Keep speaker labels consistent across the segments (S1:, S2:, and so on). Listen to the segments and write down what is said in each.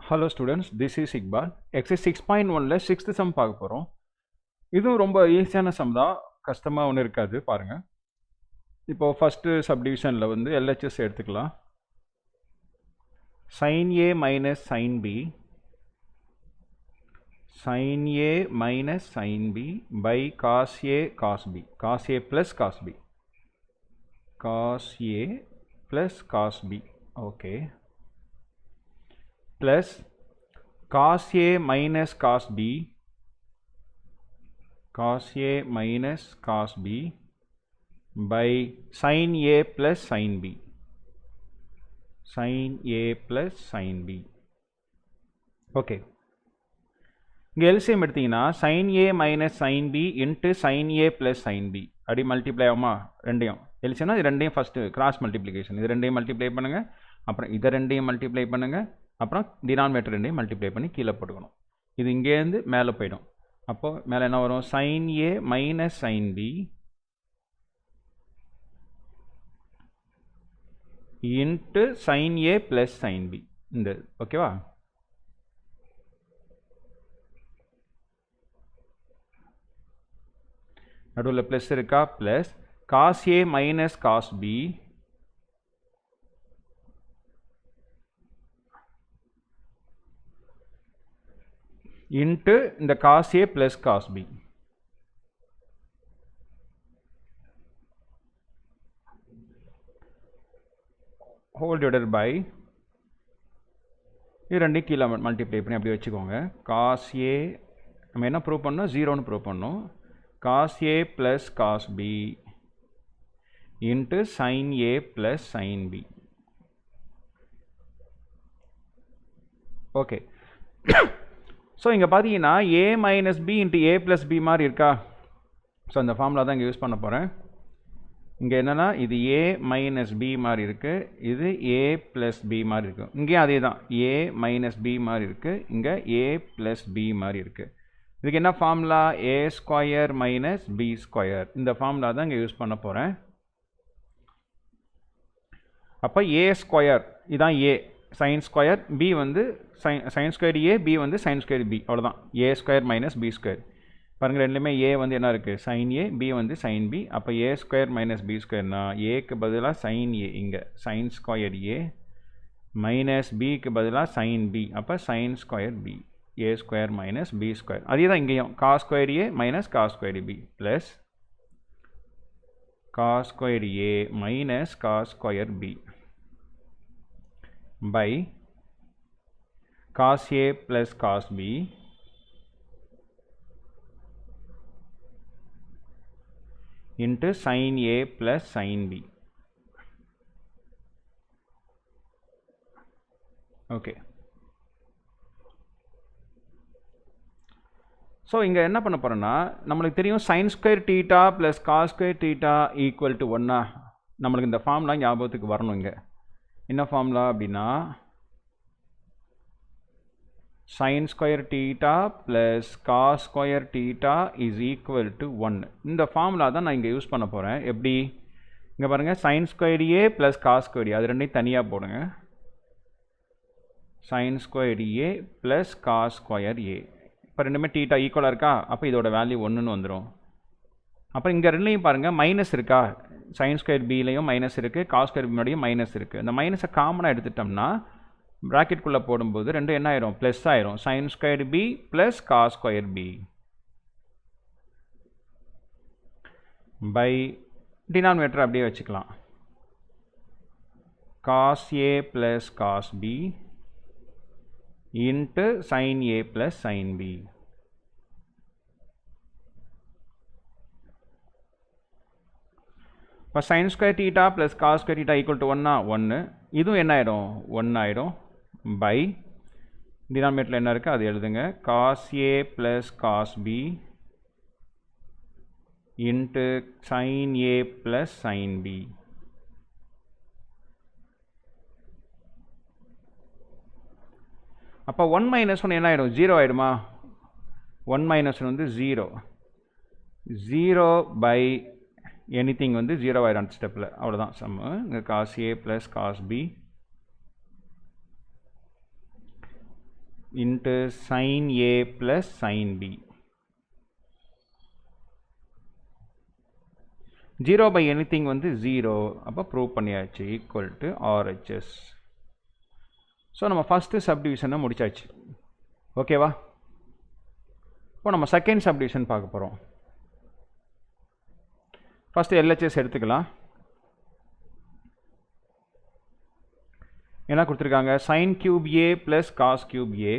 S1: Hello students, this is Iqbal. Exercise 6.1 ல 6th sum பார்க்க போறோம். இதுவும் ரொம்ப ஈஸியான சம் தான், கஷ்டமா ஒன்றும் இருக்காது பாருங்க. இப்போ ஃபர்ஸ்ட் சப்டிவிஷன்ல வந்து LHS எடுத்துக்கலாம். sin A minus sin B by cos A cos B, cos A plus cos B, cos A plus cos B, okay, plus cos A minus cos B, cos A minus cos B by sin A plus sin B, sin A plus sin B. Okay, இங்கே LCM எடுத்தீங்கன்னா sin A minus sin B into sin A plus sin B அப்படி multiply ஆகுமா? ரெண்டையும் LCMனா இது ரெண்டையும் first cross multiplication, இது ரெண்டையும் multiply பண்ணுங்கள், அப்புறம் இதை ரெண்டையும் மல்டிப்ளை பண்ணுங்கள், அப்புறம் டினாமினேட்டர் ரெண்டையும் மல்டிப்ளை பண்ணி கீழே போட்டுக்கணும். இது இங்கேருந்து மேலே போயிடும். அப்போது மேலே என்ன வரும்? sin A minus sin B into sin A plus sin B. இந்த ஓகேவா? நடுவில் ப்ளஸ் இருக்கா? Plus cos A minus cos B into இந்த cos A plus cos B. whole divided by இது ரெண்டையும் கீழே மல்டிப்ளை பண்ணி அப்படி வச்சுக்கோங்க. cos A நம்ம என்ன ப்ரூவ் பண்ணோம்? 0ன்னு ப்ரூவ் பண்ணோம். cos A plus cos B into sin A plus sin B. Okay, so இங்கே பார்த்தீங்கன்னா A minus B into A plus B மாதிரி இருக்கா? ஸோ அந்த ஃபார்முலா தான் இங்கே யூஸ் பண்ண போகிறேன். இங்கே என்னென்னா இது A minus B மாதிரி இருக்குது, இது A plus B மாதிரி இருக்குது. இங்கேயும் அதே தான், A minus B மாதிரி இருக்குது, இங்கே A plus B மாதிரி இருக்குது. இதுக்கு என்ன formula? A square minus B square. இந்த ஃபார்முலா தான் இங்கே யூஸ் பண்ண போகிறேன். அப்போ A ஸ்கொயர் இதான் A sin ஸ்கொயர், B வந்து sin ஸ்கொயர் A, B வந்து sin ஸ்கொயர் B, அவ்வளோதான். A square minus B square. பாருங்கள், ரெண்டுலேயுமே A வந்து என்ன இருக்குது? sin A, B வந்து sin B. அப்போ A ஸ்கொயர் மைனஸ் B ஸ்கொயர்னா ஏக்கு பதிலாக sin A, இங்கே sin ஸ்கொயர் A மைனஸ் Bக்கு பதிலாக sin B, அப்போ sin square B, A square minus B square. அதே தான் இங்கேயும் cos square A minus cos square B plus cos square A minus cos square B by cos A plus cos B into sin A plus sin B. Okay, so இங்கே என்ன பண்ண போகிறோன்னா, நம்மளுக்கு தெரியும் sin square theta plus cos square theta equal to 1. நம்மளுக்கு இந்த formula ஞாபகத்துக்கு வரணும். இங்கே என்ன ஃபார்முலா அப்படின்னா sin square theta plus cos square theta is equal to 1. இந்த ஃபார்முலா தான் நான் இங்கே யூஸ் பண்ண போகிறேன். எப்படி? இங்கே பாருங்கள், sin square A plus cos square A, அது ரெண்டையும் தனியாக போடுங்க. sin square A plus cos square A. இப்போ ரெண்டுமே தீட்டா ஈக்குவலாக இருக்கா? அப்போ இதோட வேல்யூ 1ன்னு வந்துடும். அப்புறம் இங்கே ரெண்டுலையும் பாருங்கள் மைனஸ் இருக்கா? sin ஸ்கொயர் Bலையும் மைனஸ் இருக்குது, காஸ் ஸ்கொயர் B முன்னாடியும் மைனஸ் இருக்குது. இந்த மைனஸை காமனாக எடுத்துட்டோம்னா ப்ராக்கெட்குள்ளே போடும்போது ரெண்டும் என்ன ஆயிரும்? ப்ளஸ் ஆயிரும். sin square B plus cos square B by denominator அப்படியே வச்சுக்கலாம். cos A plus cos B into sin A plus sin B. இப்போ sin square theta plus cos square theta equal to 1 1, இதுவும் என்ன ஆயிடும்? 1 ஆயிடும். பை டினாமினேட்டரில் என்ன இருக்குது அது எழுதுங்க. cos A plus cos B into sin A plus sin B. அப்போ 1 மைனஸ் 1 என்ன ஆகிடும்? 0 ஆகிடுமா? 1 மைனஸ் 1 வந்து 0. 0 பை எனிதிங் வந்து 0 ஆயிடும் அடுத்த ஸ்டெப்பில். அவ்வளோதான் சம்மு. இங்கே cos A plus cos B into sin A plus sin B. 0 by anything வந்து 0. அப்போ ப்ரூவ் பண்ணியாச்சு equal to RHS. ஸோ நம்ம ஃபஸ்ட்டு சப்டிவிஷனை முடிச்சாச்சு. ஓகேவா? இப்போ நம்ம செகண்ட் சப்டிவிஷன் பார்க்க போகிறோம். ஃபஸ்ட்டு LHS எடுத்துக்கலாம். என்ன கொடுத்துருக்காங்க? sin cube A plus cos cube A.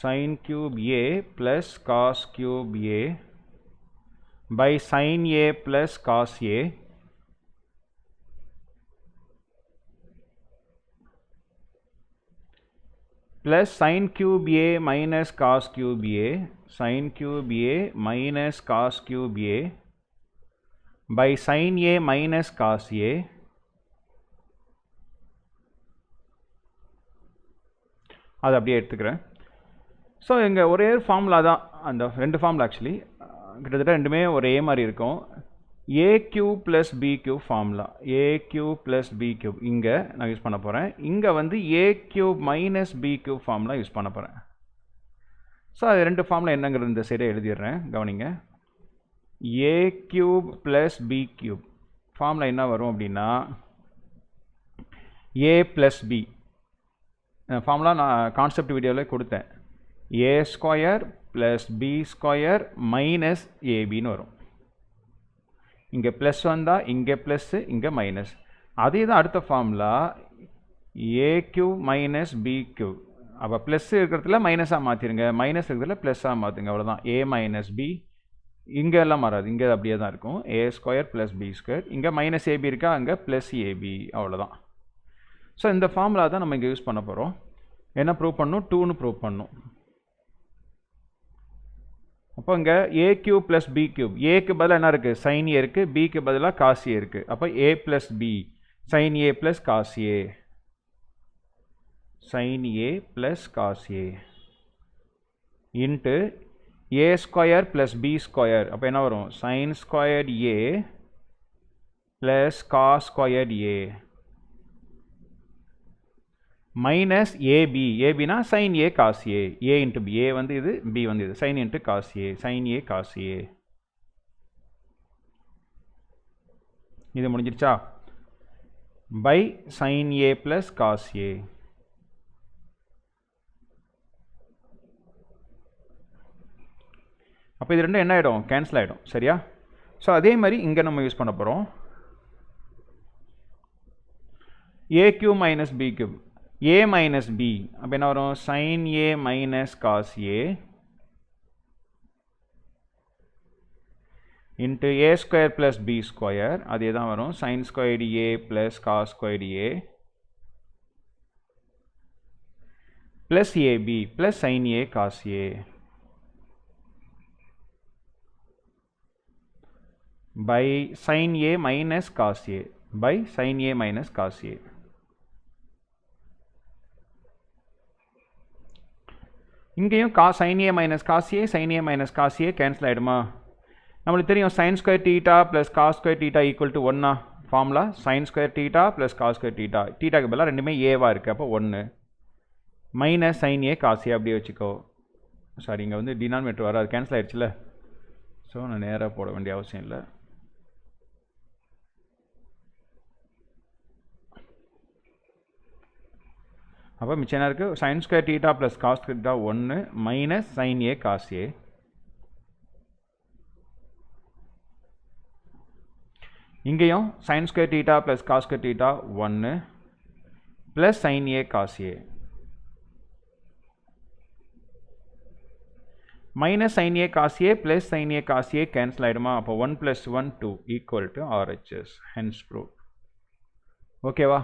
S1: sin cube A plus cos cube A by sin A plus cos A plus sin cube A minus cos cube A, sin cube A minus cos cube A by sin A minus cos A அது அப்படியே எடுத்துக்கிறேன். So இங்கே ஒரே formula தான், அந்த ரெண்டு formula actually கிட்டத்தட்ட ரெண்டுமே ஒரே மாதிரி இருக்கும். A cube plus B cube formula, A cube plus B cube இங்கே நான் யூஸ் பண்ண போகிறேன். இங்கே வந்து A cube minus B cube formula use பண்ண போகிறேன். ஸோ அது ரெண்டு ஃபார்முலா என்னங்கிறது இந்த சைடை எழுதிடுறேன், கவனிங்க. A cube plus B cube formula என்ன வரும் அப்படின்னா ஏ ப்ளஸ் பி ஃபார்முலா நான் கான்செப்ட் வீடியோவில் கொடுத்தேன். A square plus B square minus ஏபின்னு வரும். இங்கே ப்ளஸ் வந்தால் இங்கே ப்ளஸ்ஸு இங்கே மைனஸ். அதே தான் அடுத்த formula A cube minus B cube. அப்போ ப்ளஸ் இருக்கிறதுல மைனஸாக மாற்றிடுங்க, மைனஸ் இருக்கிறதுல ப்ளஸ்ஸாக மாற்றுங்க, அவ்வளோதான். ஏ மைனஸ் பி இங்கே எல்லாம் மாறாது, இங்கே அப்படியே தான் இருக்கும். ஏ ஸ்கொயர் ப்ளஸ் பி ஸ்கொயர், இங்கே மைனஸ் ஏபி இருக்கா, அங்கே ப்ளஸ் ஏபி, அவ்வளோதான். ஸோ இந்த ஃபார்முலா தான் நம்ம இங்கே யூஸ் பண்ண போகிறோம். என்ன ப்ரூவ் பண்ணணும்? 2ன்னு ப்ரூவ் பண்ணணும். அப்போ இங்கே ஏ கியூப் ப்ளஸ் பி கியூப், ஏக்கு பதிலாக என்ன இருக்குது? சைன் ஏ இருக்குது, பிக்கு பதிலாக காஸ் ஏ இருக்குது. அப்போ A plus B sine A plus cos A, sine A plus cos A into A square plus B square. அப்போ என்ன வரும்? Sine squared A plus cos squared A minus AB. ஏபினா sine A cos A, A into B, A வந்து இது, B வந்து இது, sine into cos A, sine A cos A. இது முடிஞ்சிருச்சா? By sine A plus cos A. அப்போ இது ரெண்டும் என்ன ஆகிடும்? கேன்சல் ஆகிடும், சரியா? ஸோ அதே மாதிரி இங்கே நம்ம யூஸ் பண்ண போகிறோம். A cube minus B cube, a minus b, அப்போ என்ன வரும்? sin a minus cos a into a square plus b square, அதே தான் வரும். sin squared a plus cos squared a plus ab plus sin a cos a by sin a minus cos a by sin a minus cos a. இங்கேயும் sin a minus cos A, sin a minus cos A cancel ஆகிடுமா? நம்மளுக்கு தெரியும் sin square theta plus cos square theta equal to 1 formula. sin square theta plus cos square theta, தீட்டாக்கு பதிலாக ரெண்டுமே ஏவாக இருக்குது, அப்போ 1 minus sin a cos A அப்படியே வச்சுக்கோ. சாரி, இங்கே வந்து டினாமினேட்டர் வர, அது கேன்சல் ஆகிடுச்சுல. ஸோ நான் நேராக போட வேண்டிய அவசியம் இல்லை. அப்போ மிச்சம் என்ன இருக்குது? sin square theta plus cos theta 1 minus sin a cos A. இங்கேயும் sin square theta plus cos square theta 1 plus sin a cos A minus sin a cos A plus sin a cos A cancel ஆகிடுமா? அப்போ 1 + 1 2 equal to RHS, hence prove. ஓகேவா?